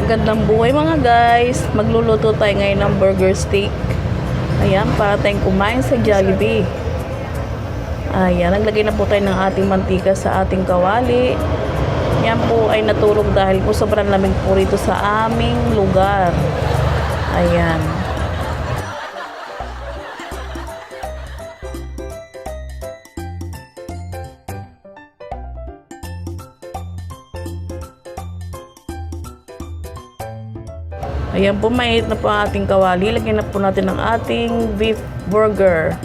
Gandang buhay mga guys. Magluluto tayo ngayon ng burger steak. Ayan, para tayong kumain sa Jollibee. Ayan, naglagay na po tayo ng ating mantika sa ating kawali. Yan po ay naturog dahil po sobrang lamig po rito sa aming lugar. Ayan. Ayan po, mainit na po ang ating kawali. Lagyan na po natin ang ating beef burger.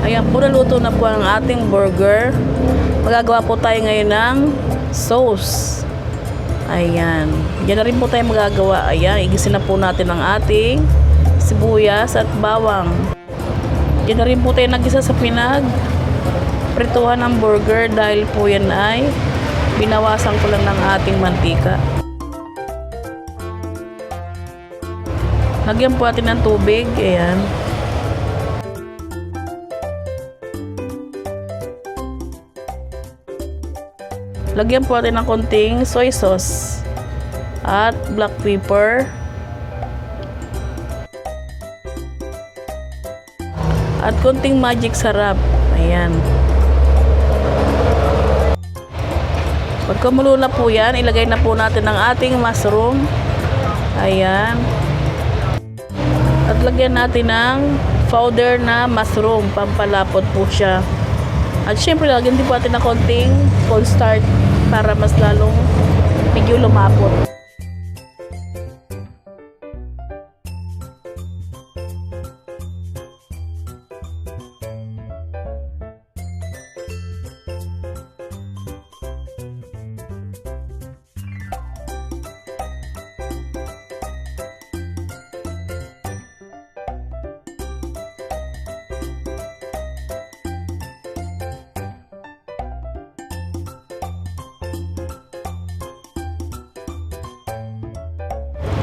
Ayan po, naluto na po ang ating burger. Magagawa po tayo ngayon ng sauce. Ayan. Yan na rin po tayo magagawa. Ayan, igisin na po natin ang ating sibuyas at bawang. Yan na rin po tayo nagisa sa prituhan ng burger dahil po yan ay binawasan ko lang ng ating mantika. Lagyan po natin ng tubig. Ayan. Lagyan po natin ng konting soy sauce at black pepper at konting magic sarap. Ayan. Pag kumulo na po yan, ilagay na po natin ang ating mushroom. Ayan. At lagyan natin ng powder na mushroom. Pampalapot po siya. At syempre, lagyan din po natin ng konting starth para mas lalong medyo lumapot.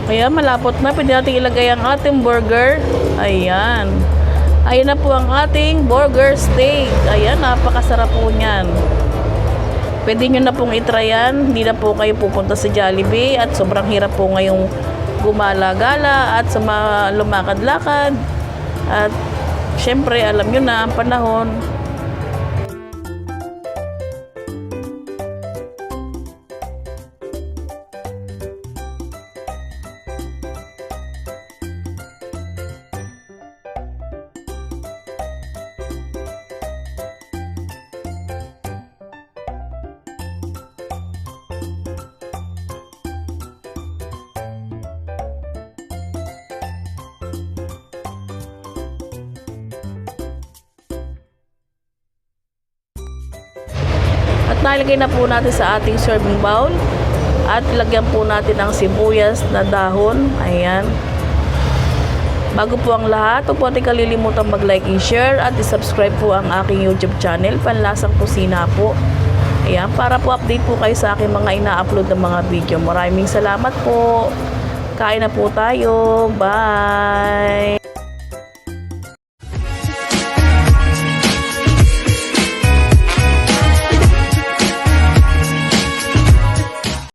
Kaya malapot na, pwede natin ilagay ang ating burger. Ayan. Ayan na po ang ating burger steak. Ayan, napakasarap po niyan. Pwede nyo na pong itry yan. Hindi na po kayo pupunta sa Jollibee at sobrang hirap po ngayong gumala-gala at sa mga lumakad-lakad. At syempre, alam nyo na ang panahon. At nalagay na po natin sa ating serving bowl. At lagyan po natin ang sibuyas na dahon. Ayan. Bago po ang lahat, huwag po natin kalilimutan mag-like and share at i-subscribe po ang aking YouTube channel, Panlasang Kusina po. Ayan, para po update po kayo sa aking mga ina-upload ng mga video. Maraming salamat po. Kain na po tayo. Bye!